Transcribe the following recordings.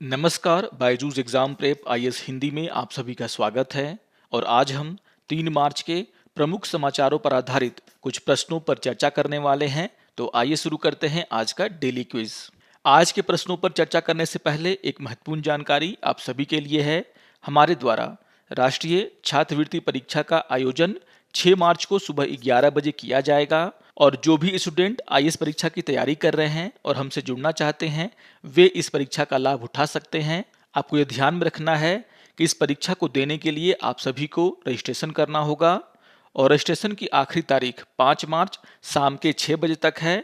नमस्कार, Byju's exam prep IAS Hindi में आप सभी का स्वागत है। और आज हम 3 मार्च के प्रमुख समाचारों पर आधारित कुछ प्रश्नों पर चर्चा करने वाले हैं। तो आइए शुरू करते हैं आज का डेली क्विज। आज के प्रश्नों पर चर्चा करने से पहले एक महत्वपूर्ण जानकारी आप सभी के लिए है। हमारे द्वारा राष्ट्रीय छात्रवृत्ति परीक्षा का आयोजन 6 मार्च को सुबह 11 बजे किया जाएगा और जो भी स्टूडेंट आईएएस परीक्षा की तैयारी कर रहे हैं और हमसे जुड़ना चाहते हैं वे इस परीक्षा का लाभ उठा सकते हैं। आपको यह ध्यान में रखना है कि इस परीक्षा को देने के लिए आप सभी को रजिस्ट्रेशन करना होगा और रजिस्ट्रेशन की आखिरी तारीख 5 मार्च शाम के 6 बजे तक है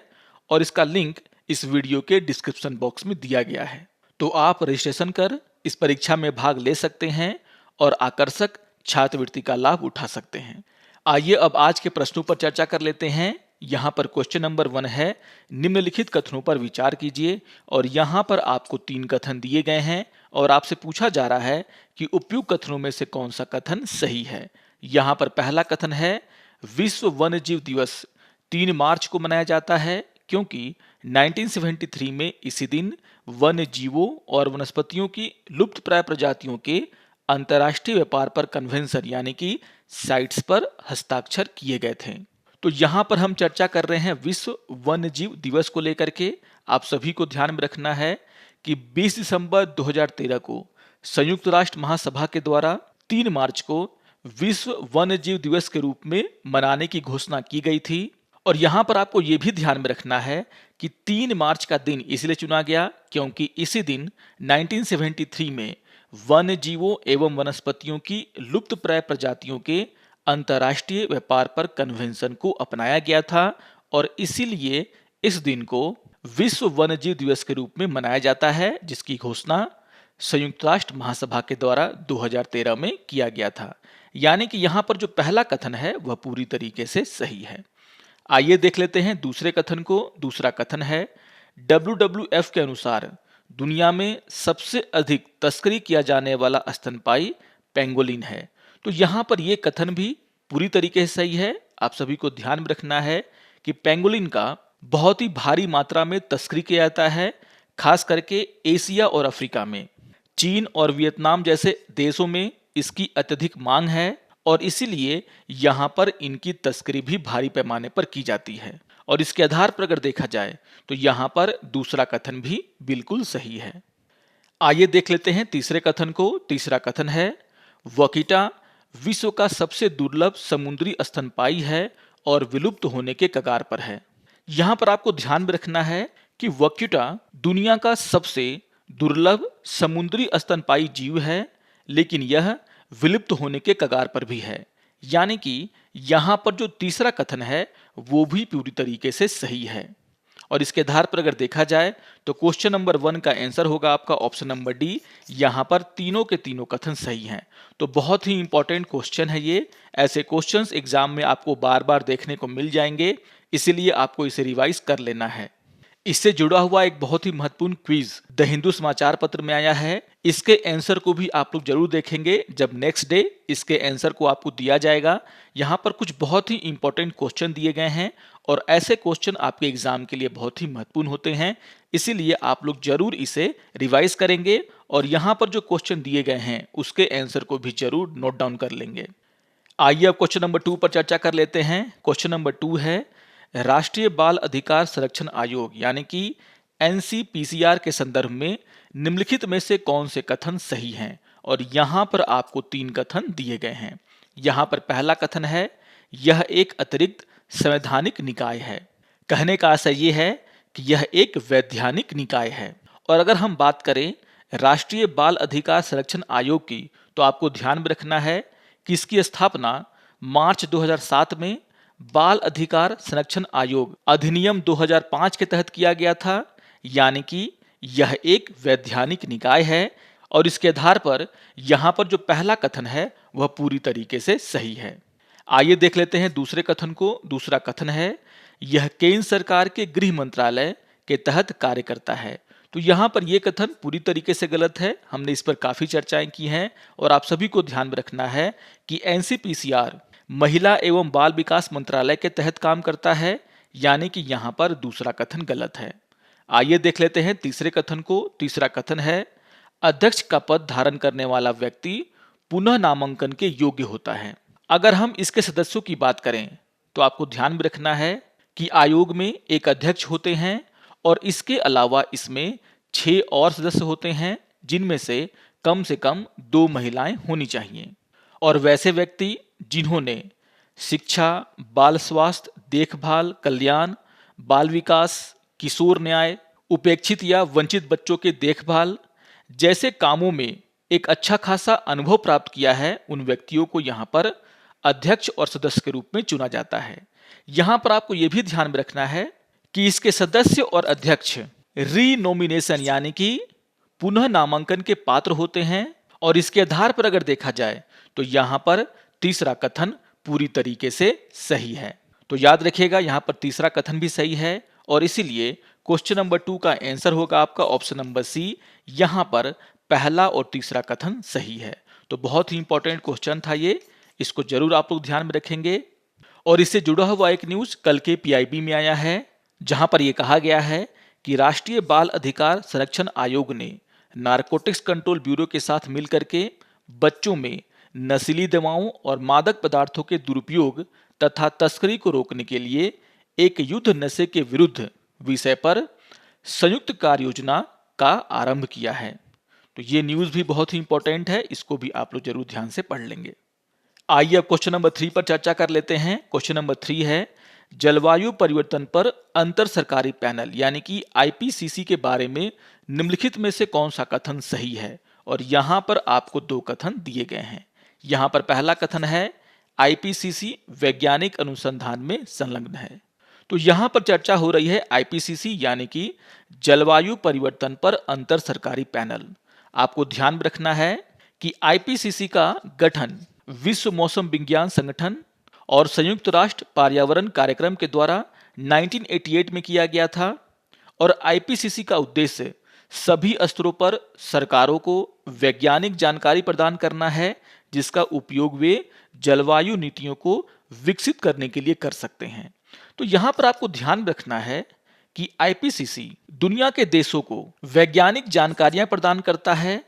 और इसका लिंक इस वीडियो के डिस्क्रिप्शन बॉक्स में दिया गया है। तो आप रजिस्ट्रेशन कर इस परीक्षा में भाग ले सकते हैं और आकर्षक छात्रवृत्ति का लाभ उठा सकते हैं। आइए अब आज के प्रश्नों पर चर्चा कर लेते हैं। यहाँ पर क्वेश्चन नंबर 1 है, निम्नलिखित कथनों पर विचार कीजिए। और यहाँ पर आपको 3 कथन दिए गए हैं और आपसे पूछा जा रहा है कि उपयुक्त कथनों में से कौन सा कथन सही है। यहाँ पर पहला कथन है, विश्व वन्य जीव दिवस 3 मार्च को मनाया जाता है क्योंकि 1973 में इसी दिन वन्य जीवों और वनस्पतियों की लुप्तप्राय प्रजातियों के अंतर्राष्ट्रीय व्यापार पर कन्वेंशन यानी कि साइट्स पर हस्ताक्षर किए गए थे। तो यहाँ पर हम चर्चा कर रहे हैं विश्व वन्य जीव दिवस को लेकर के। आप सभी को ध्यान में रखना है कि 20 दिसंबर 2013 को संयुक्त राष्ट्र महासभा के द्वारा 3 मार्च को विश्व वन्य जीव दिवस के रूप में मनाने की घोषणा की गई थी। और यहाँ पर आपको ये भी ध्यान में रखना है कि 3 मार्च का दिन इसलिए चुना गया क्योंकि इसी दिन 1973 में वन्य जीवों एवं वनस्पतियों की लुप्तप्राय प्रजातियों के अंतर्राष्ट्रीय व्यापार पर कन्वेंशन को अपनाया गया था और इसीलिए इस दिन को विश्व वन्यजीव दिवस के रूप में मनाया जाता है, जिसकी घोषणा संयुक्त राष्ट्र महासभा के द्वारा 2013 में किया गया था। यानी कि यहाँ पर जो पहला कथन है वह पूरी तरीके से सही है। आइए देख लेते हैं दूसरे कथन को। दूसरा कथन है, WWF के अनुसार दुनिया में सबसे अधिक तस्करी किया जाने वाला स्तनपायी पेंगोलिन है। तो यहाँ पर यह कथन भी पूरी तरीके से सही है। आप सभी को ध्यान में रखना है कि पेंगोलिन का बहुत ही भारी मात्रा में तस्करी किया जाता है, खास करके एशिया और अफ्रीका में। चीन और वियतनाम जैसे देशों में इसकी अत्यधिक मांग है और इसीलिए यहाँ पर इनकी तस्करी भी भारी पैमाने पर की जाती है। और इसके आधार पर अगर देखा जाए तो यहाँ पर दूसरा कथन भी बिल्कुल सही है। आइए देख लेते हैं तीसरे कथन को। तीसरा कथन है, वकीटा विश्व का सबसे दुर्लभ समुद्री स्तनपायी है और विलुप्त होने के कगार पर है। यहाँ पर आपको ध्यान में रखना है कि वक्यूटा दुनिया का सबसे दुर्लभ समुद्री स्तनपायी जीव है, लेकिन यह विलुप्त होने के कगार पर भी है। यानी कि यहाँ पर जो तीसरा कथन है वो भी पूरी तरीके से सही है। और इसके आधार पर अगर देखा जाए तो क्वेश्चन नंबर 1 का आंसर होगा आपका ऑप्शन नंबर डी। यहाँ पर तीनों के तीनों कथन सही हैं। तो बहुत ही इंपॉर्टेंट क्वेश्चन है ये। ऐसे क्वेश्चंस एग्जाम में आपको बार बार देखने को मिल जाएंगे, इसीलिए आपको इसे रिवाइज कर लेना है। इससे जुड़ा हुआ एक बहुत ही महत्वपूर्ण क्विज द हिंदू समाचार पत्र में आया है। इसके आंसर को भी आप लोग जरूर देखेंगे जब नेक्स्ट डे इसके आंसर को आपको दिया जाएगा। यहाँ पर कुछ बहुत ही इंपॉर्टेंट क्वेश्चन दिए गए हैं और ऐसे क्वेश्चन आपके एग्जाम के लिए बहुत ही महत्वपूर्ण होते हैं, इसीलिए आप लोग जरूर इसे रिवाइज करेंगे और यहाँ पर जो क्वेश्चन दिए गए हैं उसके आंसर को भी जरूर नोट डाउन कर लेंगे। आइए अब क्वेश्चन नंबर 2 पर चर्चा कर लेते हैं। क्वेश्चन नंबर 2 है, राष्ट्रीय बाल अधिकार संरक्षण आयोग यानी कि NCPCR के संदर्भ में निम्नलिखित में से कौन से कथन सही हैं। और यहाँ पर आपको 3 कथन दिए गए हैं। यहाँ पर पहला कथन है, यह एक अतिरिक्त संवैधानिक निकाय है। कहने का आशय यह है कि यह एक वैधानिक निकाय है। और अगर हम बात करें राष्ट्रीय बाल अधिकार संरक्षण आयोग की तो आपको ध्यान में रखना है कि इसकी स्थापना मार्च 2007 में बाल अधिकार संरक्षण आयोग अधिनियम 2005 के तहत किया गया था। यानी कि यह एक वैधानिक निकाय है और इसके आधार पर यहाँ पर जो पहला कथन है वह पूरी तरीके से सही है। आइए देख लेते हैं दूसरे कथन को। दूसरा कथन है, यह केंद्र सरकार के गृह मंत्रालय के तहत कार्य करता है। तो यहाँ पर यह कथन पूरी तरीके से गलत है। हमने इस पर काफी चर्चाएं की हैं और आप सभी को ध्यान में रखना है कि NCPCR महिला एवं बाल विकास मंत्रालय के तहत काम करता है, यानी कि यहाँ पर दूसरा कथन गलत है। आइए देख लेते हैं तीसरे कथन को। तीसरा कथन है, अध्यक्ष का पद धारण करने वाला व्यक्ति पुनः नामांकन के योग्य होता है। अगर हम इसके सदस्यों की बात करें तो आपको ध्यान में रखना है कि आयोग में एक अध्यक्ष होते हैं और इसके अलावा इसमें 6 और सदस्य होते हैं, जिनमें से कम 2 महिलाएं होनी चाहिए। और वैसे व्यक्ति जिन्होंने शिक्षा, बाल स्वास्थ्य, देखभाल, कल्याण, बाल विकास, किशोर न्याय, उपेक्षित या वंचित बच्चों के देखभाल जैसे कामों में एक अच्छा खासा अनुभव प्राप्त किया है, उन व्यक्तियों को यहाँ पर अध्यक्ष और सदस्य के रूप में चुना जाता है। यहाँ पर आपको यह भी ध्यान में रखना है कि इसके सदस्य और अध्यक्ष रीनोमिनेशन यानी कि पुनः नामांकन के पात्र होते हैं। और इसके आधार पर अगर देखा जाए तो यहाँ पर तीसरा कथन पूरी तरीके से सही है। तो याद रखिएगा, यहाँ पर तीसरा कथन भी सही है और इसीलिए क्वेश्चन नंबर 2 का आंसर होगा आपका ऑप्शन नंबर सी। यहाँ पर पहला और तीसरा कथन सही है। तो बहुत ही इंपॉर्टेंट क्वेश्चन था ये, इसको जरूर आप लोग ध्यान में रखेंगे। और इससे जुड़ा हुआ एक न्यूज कल के पीआईबी में आया है, जहां पर यह कहा गया है कि राष्ट्रीय बाल अधिकार संरक्षण आयोग ने नारकोटिक्स कंट्रोल ब्यूरो के साथ मिलकर के बच्चों में नशीली दवाओं और मादक पदार्थों के दुरुपयोग तथा तस्करी को रोकने के लिए एक युद्ध नशे के विरुद्ध विषय पर संयुक्त कार्य योजना का आरंभ किया है। तो ये न्यूज भी बहुत ही इंपॉर्टेंट है, इसको भी आप लोग जरूर ध्यान से पढ़ लेंगे। आइए अब क्वेश्चन नंबर 3 पर चर्चा कर लेते हैं। क्वेश्चन नंबर 3 है, जलवायु परिवर्तन पर अंतर सरकारी पैनल यानी कि आईपीसीसी के बारे में निम्नलिखित में से कौन सा कथन सही है। और यहां पर आपको 2 कथन दिए गए हैं। यहां पर पहला कथन है, आईपीसीसी वैज्ञानिक अनुसंधान में संलग्न है। तो यहां पर चर्चा हो रही है आईपीसीसी यानी कि जलवायु परिवर्तन पर अंतर सरकारी पैनल। आपको ध्यान में रखना है कि आईपीसीसी का गठन विश्व मौसम विज्ञान संगठन और संयुक्त राष्ट्र पर्यावरण कार्यक्रम के द्वारा 1988 में किया गया था। और आईपीसीसी का उद्देश्य सभी स्तरों पर सरकारों को वैज्ञानिक जानकारी प्रदान करना है, जिसका उपयोग वे जलवायु नीतियों को विकसित करने के लिए कर सकते हैं। तो यहां पर आपको ध्यान रखना है कि आईपीसीसी दुनिया के देशों को वैज्ञानिक जानकारियां प्रदान करता है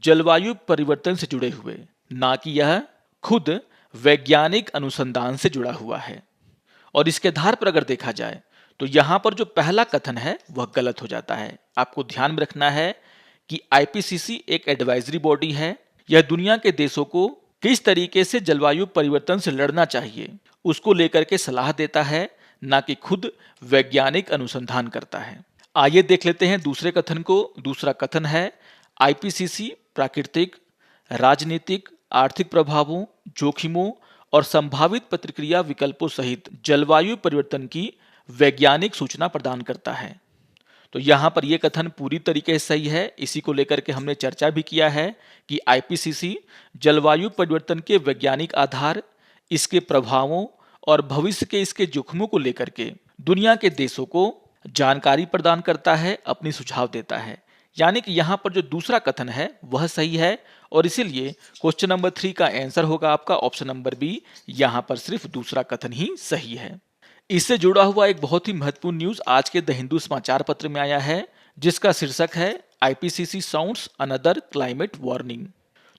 जलवायु परिवर्तन से जुड़े हुए, ना कि यह खुद वैज्ञानिक अनुसंधान से जुड़ा हुआ है। और इसके आधार पर अगर देखा जाए तो यहां पर जो पहला कथन है वह गलत हो जाता है। आपको ध्यान में रखना है कि आईपीसीसी एक एडवाइजरी बॉडी है। यह दुनिया के देशों को किस तरीके से जलवायु परिवर्तन से लड़ना चाहिए उसको लेकर के सलाह देता है, ना कि खुद वैज्ञानिक अनुसंधान करता है। आइए देख लेते हैं दूसरे कथन को। दूसरा कथन है, आईपीसीसी प्राकृतिक, राजनीतिक, आर्थिक प्रभावों, जोखिमों और संभावित प्रतिक्रिया विकल्पों सहित जलवायु परिवर्तन की वैज्ञानिक सूचना प्रदान करता है। तो यहाँ पर यह कथन पूरी तरीके से सही है। इसी को लेकर के हमने चर्चा भी किया है कि आईपीसीसी जलवायु परिवर्तन के वैज्ञानिक आधार, इसके प्रभावों और भविष्य के इसके जोखिमों को लेकर के दुनिया के देशों को जानकारी प्रदान करता है, अपनी सुझाव देता है। यानी कि यहाँ पर जो दूसरा कथन है वह सही है और इसीलिए क्वेश्चन नंबर 3 का आंसर होगा आपका ऑप्शन नंबर बी। यहाँ पर सिर्फ दूसरा कथन ही सही है। इससे जुड़ा हुआ एक बहुत ही महत्वपूर्ण न्यूज आज के द हिंदू समाचार पत्र में आया है, जिसका शीर्षक है IPCC sounds another climate warning.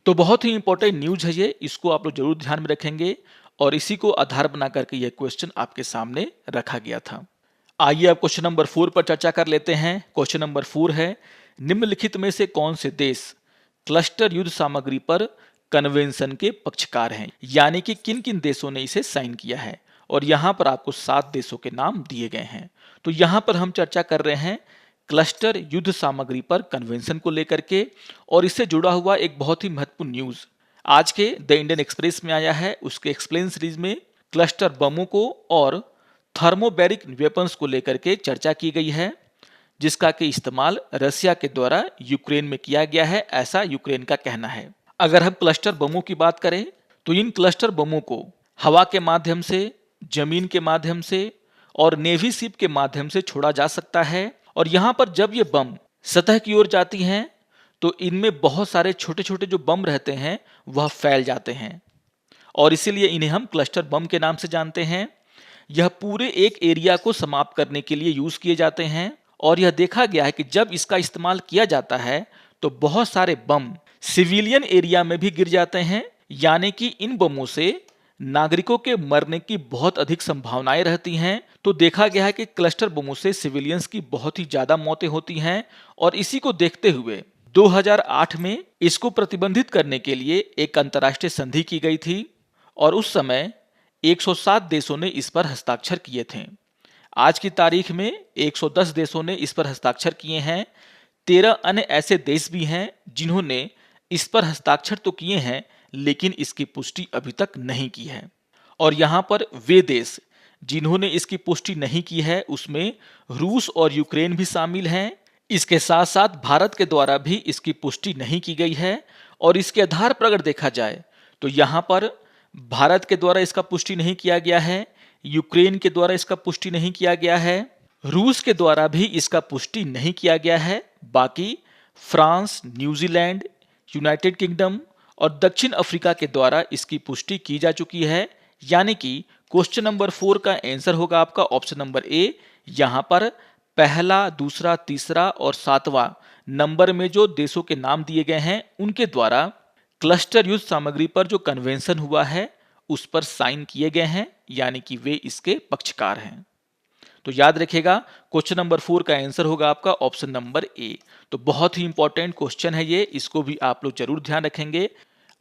तो बहुत ही इंपॉर्टेंट न्यूज है ये, इसको आप लोग जरूर ध्यान में रखेंगे और इसी को आधार बना करके यह क्वेश्चन आपके सामने रखा गया था। आइए अब क्वेश्चन नंबर 4 पर चर्चा कर लेते हैं। क्वेश्चन नंबर 4 है, निम्नलिखित में से कौन से देश क्लस्टर युद्ध सामग्री पर कन्वेंशन के पक्षकार हैं, यानी कि किन किन देशों ने इसे साइन किया है। और यहां पर आपको 7 देशों के नाम दिए गए हैं। तो यहां पर हम चर्चा कर रहे हैं क्लस्टर युद्ध सामग्री पर कन्वेंशन को लेकर के और इससे जुड़ा हुआ एक बहुत ही महत्वपूर्ण न्यूज आज के द इंडियन एक्सप्रेस में आया है। उसके एक्सप्लेन सीरीज में क्लस्टर बमों को और थर्मोबैरिक वेपन्स को लेकर के चर्चा की गई है, जिसका कि इस्तेमाल रसिया के द्वारा यूक्रेन में किया गया है, ऐसा यूक्रेन का कहना है। अगर हम क्लस्टर बमों की बात करें तो इन क्लस्टर बमों को हवा के माध्यम से, जमीन के माध्यम से और नेवी शिप के माध्यम से छोड़ा जा सकता है। और यहां पर जब ये बम सतह की ओर जाती हैं तो इनमें बहुत सारे छोटे छोटे जो बम रहते हैं वह फैल जाते हैं और इसीलिए इन्हें हम क्लस्टर बम के नाम से जानते हैं। यह पूरे एक एरिया को समाप्त करने के लिए यूज किए जाते हैं और यह देखा गया है कि जब इसका इस्तेमाल किया जाता है तो बहुत सारे बम सिविलियन एरिया में भी गिर जाते हैं, यानी कि इन बमों से नागरिकों के मरने की बहुत अधिक संभावनाएं रहती हैं। तो देखा गया है कि क्लस्टर बमों से सिविलियंस की बहुत ही ज्यादा मौतें होती हैं और इसी को देखते हुए 2008 में इसको प्रतिबंधित करने के लिए एक अंतर्राष्ट्रीय संधि की गई थी और उस समय 107 देशों ने इस पर हस्ताक्षर किए थे। आज की तारीख में 110 देशों ने इस पर हस्ताक्षर किए हैं। 13 अन्य ऐसे देश भी हैं जिन्होंने इस पर हस्ताक्षर तो किए हैं लेकिन इसकी पुष्टि अभी तक नहीं की है। और यहाँ पर वे देश जिन्होंने इसकी पुष्टि नहीं की है उसमें रूस और यूक्रेन भी शामिल हैं। इसके साथ साथ भारत के द्वारा भी इसकी पुष्टि नहीं की गई है और इसके आधार पर अगर देखा जाए तो यहाँ पर भारत के द्वारा इसका पुष्टि नहीं किया गया है, यूक्रेन के द्वारा इसका पुष्टि नहीं किया गया है, रूस के द्वारा भी इसका पुष्टि नहीं किया गया है। बाकी फ्रांस, न्यूजीलैंड, यूनाइटेड किंगडम और दक्षिण अफ्रीका के द्वारा इसकी पुष्टि की जा चुकी है। यानी कि क्वेश्चन नंबर 4 का आंसर होगा आपका ऑप्शन नंबर ए। यहाँ पर पहला, दूसरा, तीसरा और 7वां नंबर में जो देशों के नाम दिए गए हैं उनके द्वारा क्लस्टर युद्ध सामग्री पर जो कन्वेंशन हुआ है उस पर साइन किए गए हैं, यानी कि वे इसके पक्षकार हैं। तो याद रखिएगा क्वेश्चन नंबर 4 का आंसर होगा आपका ऑप्शन नंबर ए। तो बहुत ही इंपॉर्टेंट क्वेश्चन है ये, इसको भी आप लोग जरूर ध्यान रखेंगे।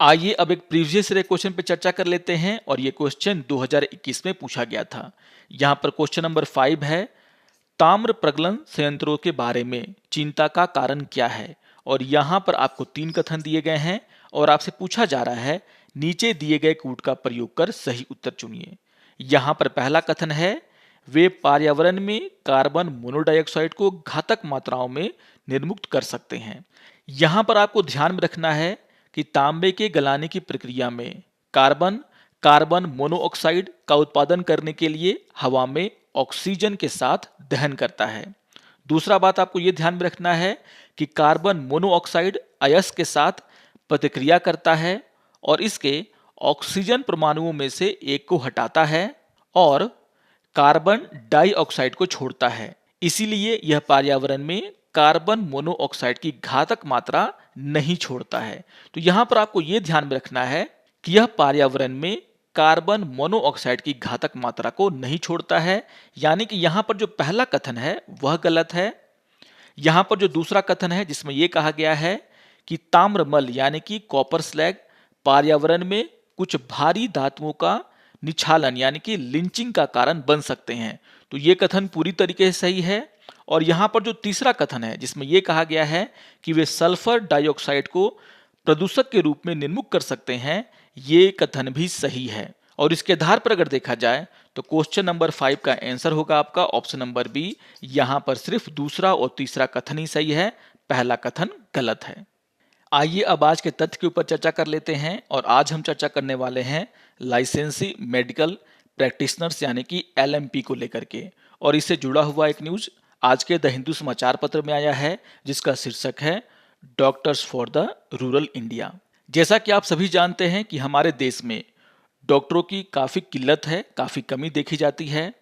आइए अब एक प्रीवियस ईयर क्वेश्चन पे चर्चा कर लेते हैं और ये क्वेश्चन 2021 में पूछा गया था। यहाँ पर क्वेश्चन नंबर 5 है, ताम्र प्रगलन संयंत्रों के बारे में चिंता का कारण क्या है। और यहाँ पर आपको 3 कथन दिए गए हैं और आपसे पूछा जा रहा है नीचे दिए गए कूट का प्रयोग कर सही उत्तर चुनिए। यहाँ पर पहला कथन है, वे पर्यावरण में कार्बन मोनोडाइऑक्साइड को घातक मात्राओं में निर्मुक्त कर सकते हैं। यहाँ पर आपको ध्यान में रखना है कि तांबे के गलाने की प्रक्रिया में कार्बन मोनोऑक्साइड का उत्पादन करने के लिए हवा में ऑक्सीजन के साथ दहन करता है। दूसरा बात आपको यह ध्यान में रखना है कि कार्बन मोनोऑक्साइड अयस्क के साथ प्रतिक्रिया करता है और इसके ऑक्सीजन परमाणुओं में से एक को हटाता है और कार्बन डाइऑक्साइड को छोड़ता है। इसीलिए यह पर्यावरण में कार्बन मोनोऑक्साइड की घातक मात्रा नहीं छोड़ता है। तो यहां पर आपको यह ध्यान में रखना है कि यह पर्यावरण में कार्बन मोनोऑक्साइड की घातक मात्रा को नहीं छोड़ता है, यानी कि यहां पर जो पहला कथन है वह गलत है। यहां पर जो दूसरा कथन है जिसमें यह कहा गया है कि ताम्रमल यानी कि कॉपर स्लैग पर्यावरण में कुछ भारी धातुओं का निछालन यानी कि लिंचिंग का कारण बन सकते हैं, तो ये कथन पूरी तरीके से सही है। और यहाँ पर जो तीसरा कथन है जिसमें यह कहा गया है कि वे सल्फर डाइऑक्साइड को प्रदूषक के रूप में निर्मुक्त कर सकते हैं, ये कथन भी सही है। और इसके आधार पर अगर देखा जाए तो क्वेश्चन नंबर 5 का आंसर होगा आपका ऑप्शन नंबर बी। यहाँ पर सिर्फ दूसरा और तीसरा कथन ही सही है, पहला कथन गलत है। आइए अब आज के तथ्य के ऊपर चर्चा कर लेते हैं और आज हम चर्चा करने वाले हैं लाइसेंसी मेडिकल प्रैक्टिशनर्स यानी कि LMP को लेकर के। और इससे जुड़ा हुआ एक न्यूज आज के द हिंदू समाचार पत्र में आया है जिसका शीर्षक है doctors for the rural India. जैसा कि आप सभी जानते हैं कि हमारे देश में डॉक्टरों की काफ़ी किल्लत है, काफ़ी कमी देखी जाती है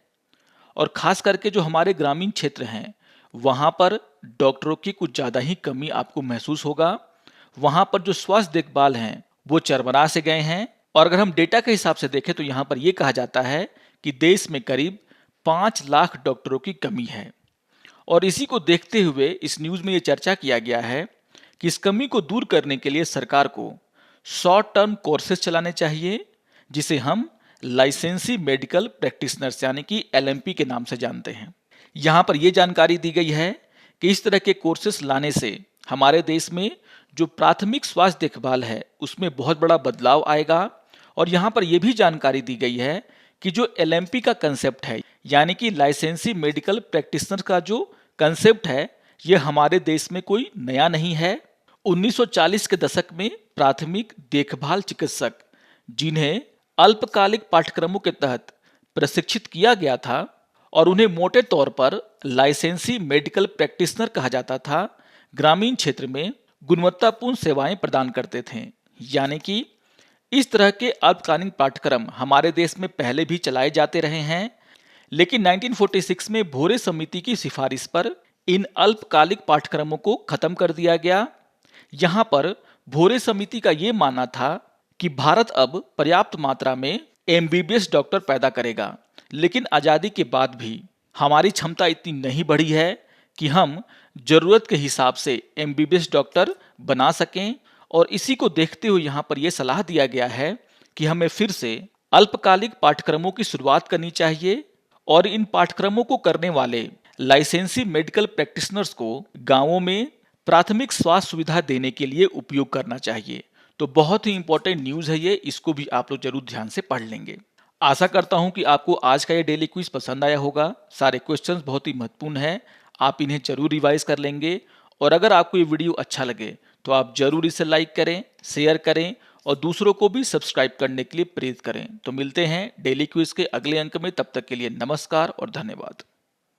और ख़ास करके जो हमारे ग्रामीण क्षेत्र हैं वहाँ पर डॉक्टरों की कुछ ज़्यादा ही कमी आपको महसूस होगा। वहाँ पर जो स्वास्थ्य देखभाल हैं वो चरमरा से गए हैं और अगर हम डेटा के हिसाब से देखें तो यहाँ पर यह कहा जाता है कि देश में करीब 5 लाख डॉक्टरों की कमी है। और इसी को देखते हुए इस न्यूज़ में ये चर्चा किया गया है कि इस कमी को दूर करने के लिए सरकार को शॉर्ट टर्म कोर्सेज चलाने चाहिए जिसे हम लाइसेंसी मेडिकल प्रैक्टिशनर्स यानी कि LMP के नाम से जानते हैं। यहाँ पर यह जानकारी दी गई है कि इस तरह के कोर्सेज लाने से हमारे देश में जो प्राथमिक स्वास्थ्य देखभाल है उसमें बहुत बड़ा बदलाव आएगा। और यहाँ पर यह भी जानकारी दी गई है कि जो LMP का कंसेप्ट है यानी कि लाइसेंसी मेडिकल प्रैक्टिशनर का जो कंसेप्ट है यह हमारे देश में कोई नया नहीं है। 1940 के दशक में प्राथमिक देखभाल चिकित्सक जिन्हें अल्पकालिक पाठ्यक्रमों के तहत प्रशिक्षित किया गया था और उन्हें मोटे तौर पर लाइसेंसी मेडिकल प्रैक्टिशनर कहा जाता था, ग्रामीण क्षेत्र में गुणवत्तापूर्ण सेवाएं प्रदान करते थे। यानी कि इस तरह के अल्पकालिक पाठ्यक्रम हमारे देश में पहले भी चलाए जाते रहे हैं, लेकिन 1946 में भोरे समिति की सिफारिश पर इन अल्पकालिक पाठ्यक्रमों को खत्म कर दिया गया। यहाँ पर भोरे समिति का ये मानना था कि भारत अब पर्याप्त मात्रा में एमबीबीएस डॉक्टर पैदा करेगा, लेकिन आज़ादी के बाद भी हमारी क्षमता इतनी नहीं बढ़ी है कि हम जरूरत के हिसाब से एमबीबीएस डॉक्टर बना सकें। और इसी को देखते हुए यहाँ पर यह सलाह दिया गया है कि हमें फिर से अल्पकालिक पाठ्यक्रमों की शुरुआत करनी चाहिए और इन पाठ्यक्रमों को करने वाले लाइसेंसी मेडिकल प्रैक्टिशनर्स को गांवों में प्राथमिक स्वास्थ्य सुविधा देने के लिए उपयोग करना चाहिए। तो बहुत ही इंपॉर्टेंट न्यूज़ है ये, इसको भी आप लोग जरूर ध्यान से पढ़ लेंगे। आशा करता हूं कि आपको आज का ये डेली क्विज पसंद आया होगा। सारे क्वेश्चंस बहुत ही महत्वपूर्ण हैं, आप इन्हें जरूर रिवाइज कर लेंगे। और अगर आपको ये वीडियो अच्छा लगे तो आप जरूर इसे लाइक करें, शेयर करें और दूसरों को भी सब्सक्राइब करने के लिए प्रेरित करें। तो मिलते हैं डेली क्विज के अगले अंक में, तब तक के लिए नमस्कार और धन्यवाद।